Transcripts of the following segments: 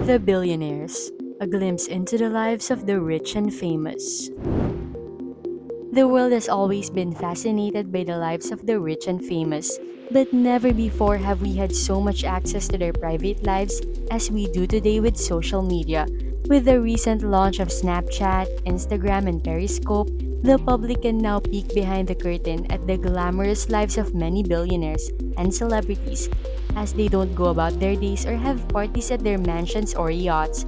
The Billionaires, a glimpse into the lives of the rich and famous. The world has always been fascinated by the lives of the rich and famous, but never before have we had so much access to their private lives as we do today with social media. With the recent launch of Snapchat, Instagram, and Periscope, the public can now peek behind the curtain at the glamorous lives of many billionaires and celebrities, as they don't go about their days or have parties at their mansions or yachts.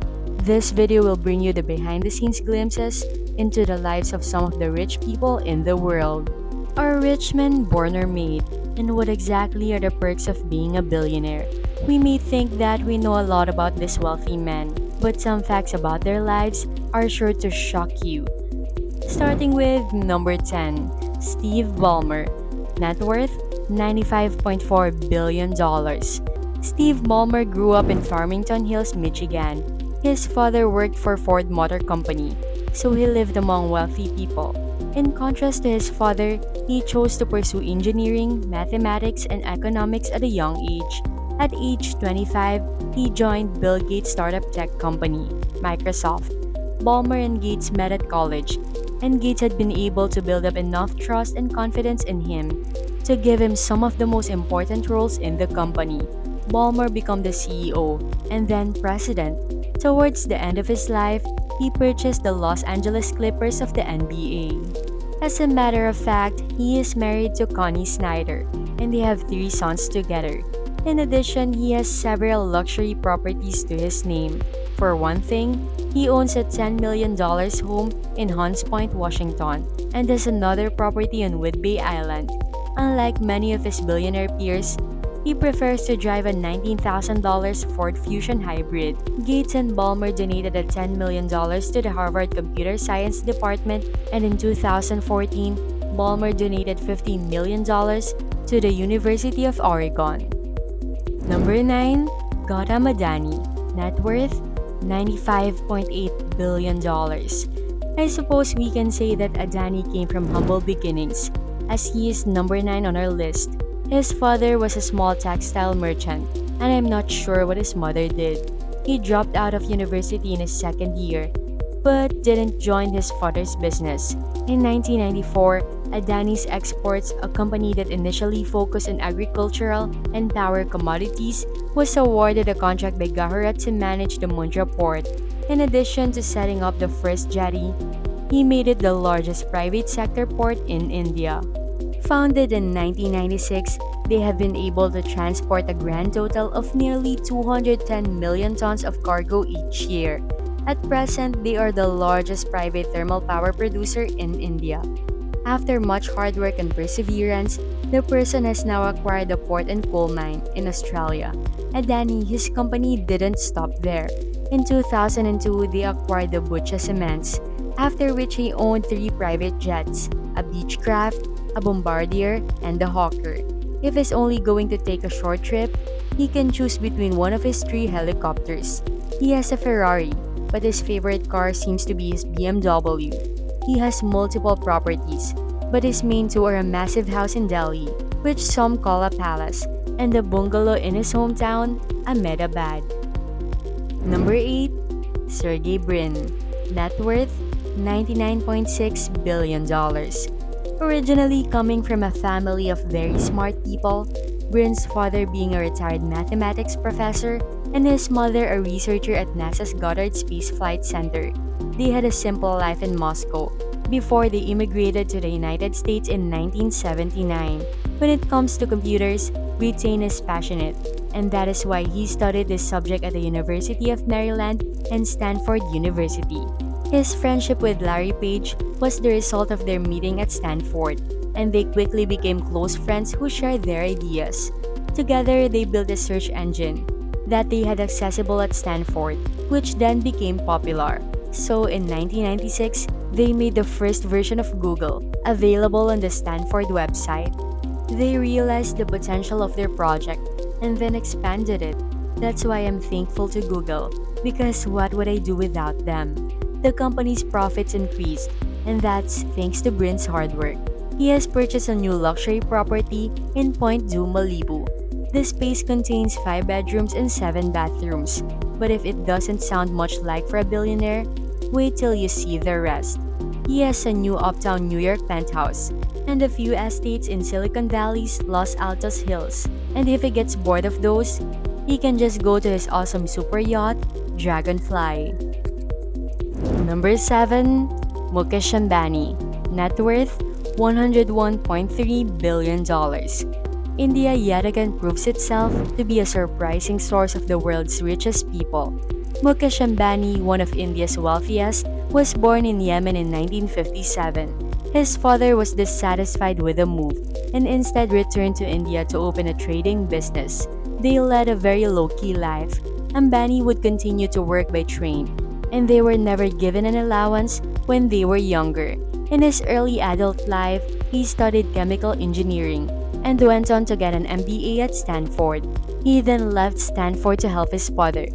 This video will bring you the behind the scenes glimpses into the lives of some of the rich people in the world. Are rich men born or made? And what exactly are the perks of being a billionaire? We may think that we know a lot about these wealthy men, but some facts about their lives are sure to shock you. Starting with number 10, Steve Ballmer. Net worth $95.4 billion. Steve Ballmer grew up in Farmington Hills, Michigan. His father worked for Ford Motor Company, so he lived among wealthy people. In contrast to his father, he chose to pursue engineering, mathematics, and economics at a young age. At age 25, he joined Bill Gates' startup tech company, Microsoft. Ballmer and Gates met at college, and Gates had been able to build up enough trust and confidence in him to give him some of the most important roles in the company. Ballmer became the CEO and then president. Towards the end of his life, he purchased the Los Angeles Clippers of the NBA. As a matter of fact, he is married to Connie Snyder, and they have three sons together. In addition, he has several luxury properties to his name. For one thing, he owns a $10 million home in Hunts Point, Washington, and has another property on Whidbey Island. Unlike many of his billionaire peers, he prefers to drive a $19,000 Ford Fusion Hybrid. Gates and Ballmer donated a $10 million to the Harvard Computer Science Department, and in 2014, Ballmer donated $15 million to the University of Oregon. Number 9. Gautam Adani. Net worth $95.8 billion. I suppose we can say that Adani came from humble beginnings, as he is number 9 on our list. His father was a small textile merchant, and I'm not sure what his mother did. He dropped out of university in his second year, but didn't join his father's business. In 1994, Adani's Exports, a company that initially focused on agricultural and power commodities, was awarded a contract by Gujarat to manage the Mundra port. In addition to setting up the first jetty, he made it the largest private sector port in India. Founded in 1996, they have been able to transport a grand total of nearly 210 million tons of cargo each year. At present, they are the largest private thermal power producer in India. After much hard work and perseverance, the person has now acquired a port and coal mine in Australia. Adani, his company, didn't stop there. In 2002, they acquired the Butcha Cements, after which he owned 3 private jets, a Beechcraft, a Bombardier, and a Hawker. If he's only going to take a short trip, he can choose between one of his 3 helicopters. He has a Ferrari, but his favorite car seems to be his BMW. He has multiple properties, but his main 2 are a massive house in Delhi, which some call a palace, and a bungalow in his hometown, Ahmedabad. Number 8. Sergey Brin. Net worth $99.6 billion. Originally coming from a family of very smart people, Brin's father being a retired mathematics professor and his mother a researcher at NASA's Goddard Space Flight Center, they had a simple life in Moscow before they immigrated to the United States in 1979. When it comes to computers, Britain is passionate, and that is why he studied this subject at the University of Maryland and Stanford University. His friendship with Larry Page was the result of their meeting at Stanford, and they quickly became close friends who shared their ideas. Together, they built a search engine that they had accessible at Stanford, which then became popular. So in 1996, they made the first version of Google, available on the Stanford website. They realized the potential of their project and then expanded it. That's why I'm thankful to Google, because what would I do without them? The company's profits increased, and that's thanks to Brin's hard work. He has purchased a new luxury property in Point Du, Malibu. The space contains 5 bedrooms and 7 bathrooms. But if it doesn't sound much like for a billionaire, wait till you see the rest. He has a new uptown New York penthouse and a few estates in Silicon Valley's Los Altos Hills. And if he gets bored of those, he can just go to his awesome super yacht, Dragonfly. Number 7. Mukesh Ambani. Net worth $101.3 billion. India yet again proves itself to be a surprising source of the world's richest people. Mukesh Ambani, one of India's wealthiest, was born in Yemen in 1957. His father was dissatisfied with the move and instead returned to India to open a trading business. They led a very low-key life. Ambani would continue to work by train, and they were never given an allowance when they were younger. In his early adult life, he studied chemical engineering and went on to get an MBA at Stanford. He then left Stanford to help his father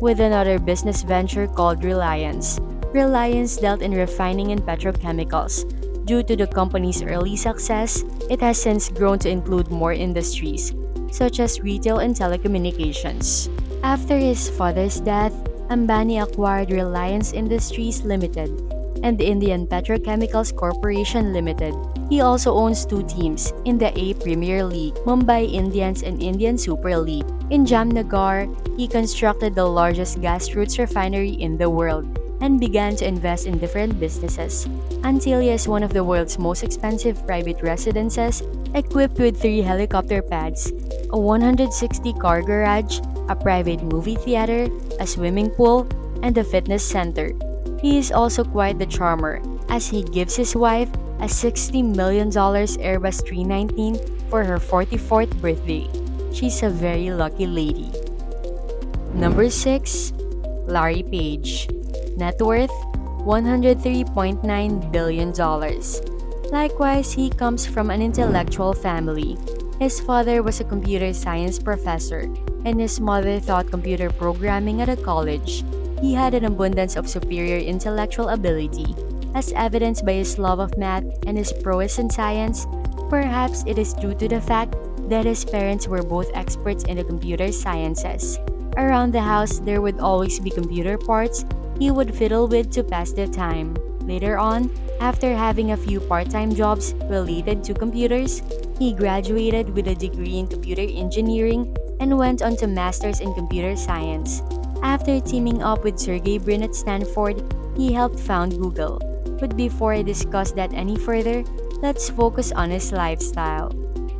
with another business venture called Reliance. Reliance dealt in refining and petrochemicals. Due to the company's early success, it has since grown to include more industries, such as retail and telecommunications. After his father's death, Ambani acquired Reliance Industries Limited and the Indian Petrochemicals Corporation Limited. He also owns two teams in the A Premier League, Mumbai Indians and Indian Super League. In Jamnagar, he constructed the largest gas roots refinery in the world and began to invest in different businesses until he has one of the world's most expensive private residences equipped with 3 helicopter pads, a 160-car garage, a private movie theater, a swimming pool, and a fitness center. He is also quite the charmer, as he gives his wife a $60 million Airbus 319 for her 44th birthday. She's a very lucky lady. Number 6. Larry Page. Net worth $103.9 billion. Likewise, he comes from an intellectual family. His father was a computer science professor, and his mother taught computer programming at a college. He had an abundance of superior intellectual ability, as evidenced by his love of math and his prowess in science. Perhaps it is due to the fact that his parents were both experts in the computer sciences. Around the house, there would always be computer parts he would fiddle with to pass the time. Later on, after having a few part-time jobs related to computers, he graduated with a degree in computer engineering and went on to masters in computer science. After teaming up with Sergey Brin at Stanford, he helped found Google. But before I discuss that any further, let's focus on his lifestyle.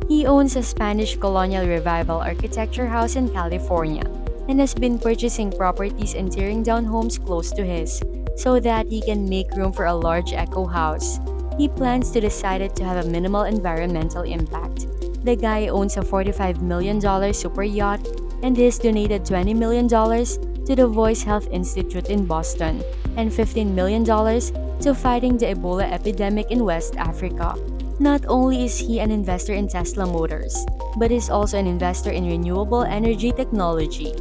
He owns a Spanish colonial revival architecture house in California and has been purchasing properties and tearing down homes close to his so that he can make room for a large eco house. He plans to decide it to have a minimal environmental impact. The guy owns a $45 million super yacht and has donated $20 million to the Voice Health Institute in Boston and $15 million to fighting the Ebola epidemic in West Africa. Not only is he an investor in Tesla Motors, but is also an investor in renewable energy technology.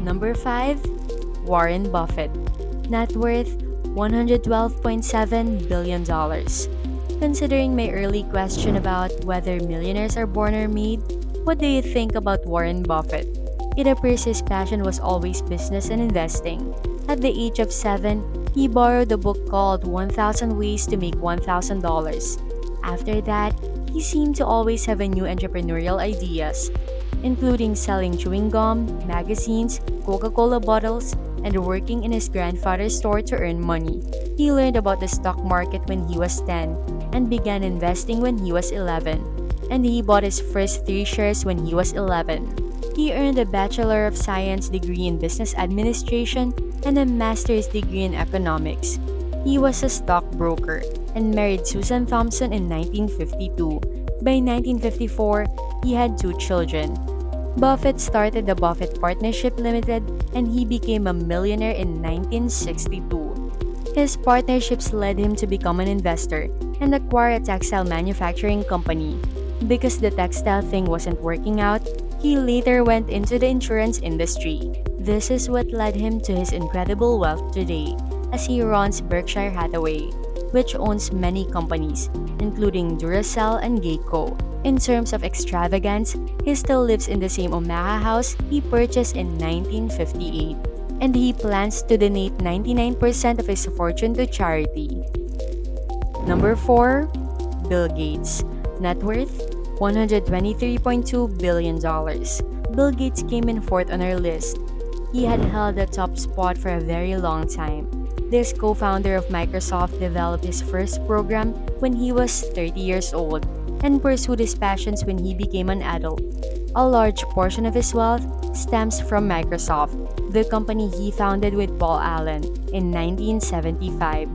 Number 5. Warren Buffett. Net worth $112.7 billion. Considering my early question about whether millionaires are born or made, what do you think about Warren Buffett? It appears his passion was always business and investing. At the age of 7, he borrowed a book called 1000 Ways to Make $1,000. After that, he seemed to always have a new entrepreneurial ideas, including selling chewing gum, magazines, Coca-Cola bottles, and working in his grandfather's store to earn money. He learned about the stock market when he was 10 and began investing when he was 11. And he bought his first 3 shares when he was 11. He earned a Bachelor of Science degree in Business Administration and a Master's degree in Economics. He was a stockbroker and married Susan Thompson in 1952. By 1954, he had 2 children. Buffett started the Buffett Partnership Limited and he became a millionaire in 1962. His partnerships led him to become an investor and acquire a textile manufacturing company. Because the textile thing wasn't working out, he later went into the insurance industry. This is what led him to his incredible wealth today, as he runs Berkshire Hathaway. which owns many companies, including Duracell and Geico. In terms of extravagance, he still lives in the same Omaha house he purchased in 1958, and he plans to donate 99% of his fortune to charity. Number 4. Bill Gates. Net worth $123.2 billion. Bill Gates came in fourth on our list. He had held the top spot for a very long time. This co-founder of Microsoft developed his first program when he was 30 years old and pursued his passions when he became an adult. A large portion of his wealth stems from Microsoft, the company he founded with Paul Allen in 1975.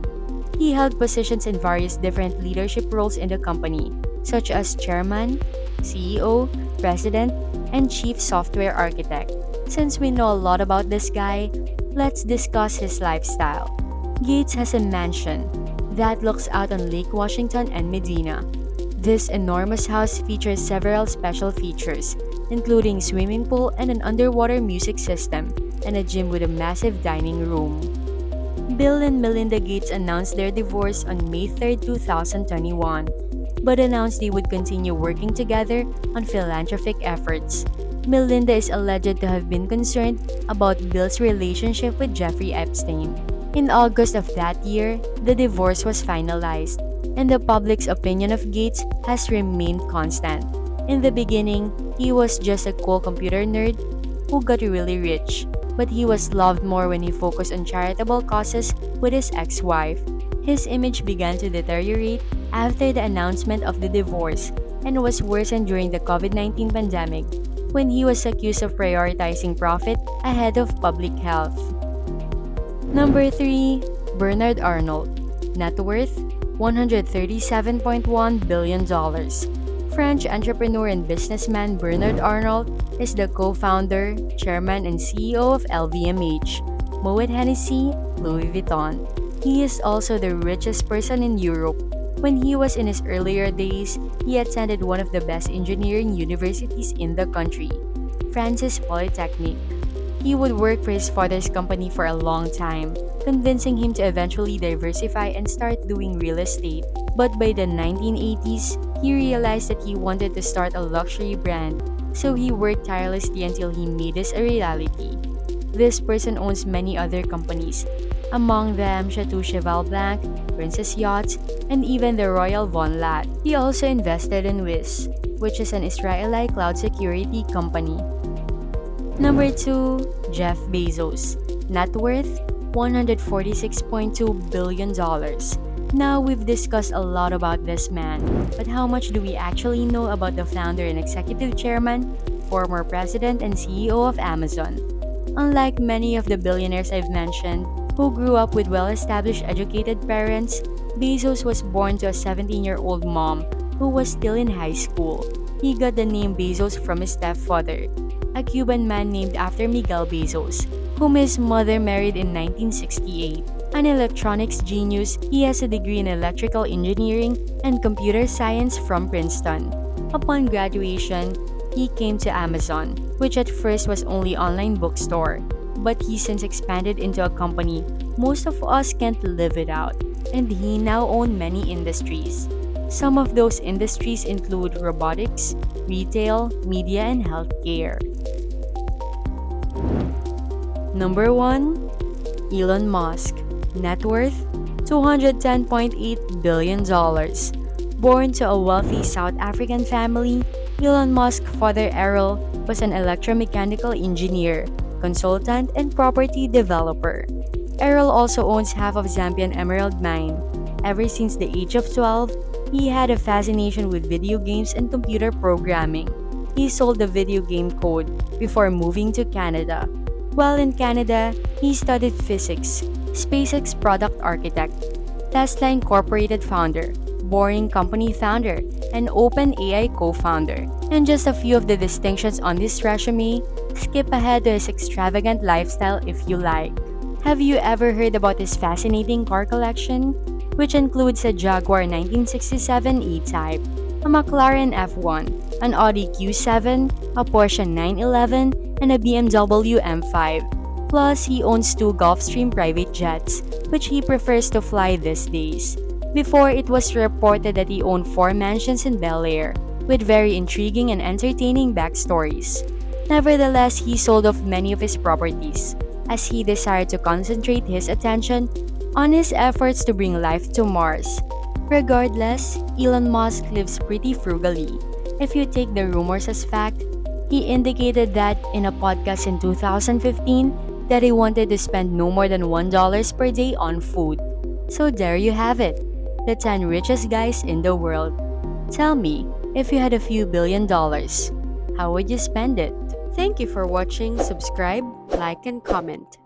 He held positions in various different leadership roles in the company, such as chairman, CEO, president, and chief software architect. Since we know a lot about this guy, let's discuss his lifestyle. Gates has a mansion that looks out on Lake Washington and Medina. This enormous house features several special features, including swimming pool and an underwater music system, and a gym with a massive dining room. Bill and Melinda Gates announced their divorce on May 3, 2021, but announced they would continue working together on philanthropic efforts. Melinda is alleged to have been concerned about Bill's relationship with Jeffrey Epstein. In August of that year, the divorce was finalized, and the public's opinion of Gates has remained constant. In the beginning, he was just a cool computer nerd who got really rich, but he was loved more when he focused on charitable causes with his ex-wife. His image began to deteriorate after the announcement of the divorce and was worsened during the COVID-19 pandemic, when he was accused of prioritizing profit ahead of public health. Number 3. Bernard Arnault. Net worth $137.1 billion. French entrepreneur and businessman Bernard Arnault is the co-founder, chairman, and CEO of LVMH, Moet Hennessy, Louis Vuitton. He is also the richest person in Europe. When he was in his earlier days, he attended one of the best engineering universities in the country, Francis Polytechnic. He would work for his father's company for a long time, convincing him to eventually diversify and start doing real estate. But by the 1980s, he realized that he wanted to start a luxury brand, so he worked tirelessly until he made this a reality. This person owns many other companies, among them Chateau Cheval Blanc, Princess Yachts, and even the Royal Von Lat. He also invested in Wiz, which is an Israeli cloud security company. Number 2. Jeff Bezos. Net worth $146.2 billion. Now, we've discussed a lot about this man, but how much do we actually know about the founder and executive chairman, former president and CEO of Amazon? Unlike many of the billionaires I've mentioned, who grew up with well-established educated parents, Bezos was born to a 17-year-old mom who was still in high school. He got the name Bezos from his stepfather, a Cuban man named after Miguel Bezos, whom his mother married in 1968. An electronics genius, he has a degree in electrical engineering and computer science from Princeton. Upon graduation, he came to Amazon, which at first was only online bookstore, but he since expanded into a company most of us can't live without, and he now owns many industries. Some of those industries include robotics, retail, media, and healthcare. Number 1. Elon Musk. Net worth $210.8 billion. Born to a wealthy South African family, Elon Musk's father Errol was an electromechanical engineer, consultant, and property developer. Errol also owns half of Zambian Emerald Mine. Ever since the age of 12, he had a fascination with video games and computer programming. He sold the video game code before moving to Canada. While in Canada, he studied physics, SpaceX product architect, Tesla Incorporated founder, Boring Company founder, and OpenAI co-founder. And just a few of the distinctions on this resume, skip ahead to his extravagant lifestyle if you like. Have you ever heard about his fascinating car collection? Which includes a Jaguar 1967 E-Type, a McLaren F1, an Audi Q7, a Porsche 911, and a BMW M5. Plus, he owns 2 Gulfstream private jets, which he prefers to fly these days. Before, it was reported that he owned 4 mansions in Bel Air, with very intriguing and entertaining backstories. Nevertheless, he sold off many of his properties, as he desired to concentrate his attention on his efforts to bring life to Mars. Regardless, Elon Musk lives pretty frugally. If you take the rumors as fact, he indicated that in a podcast in 2015 that he wanted to spend no more than $1 per day on food. So there you have it, the 10 richest guys in the world. Tell me, if you had a few $1 billion, how would you spend it? Thank you for watching. Subscribe, like, and comment.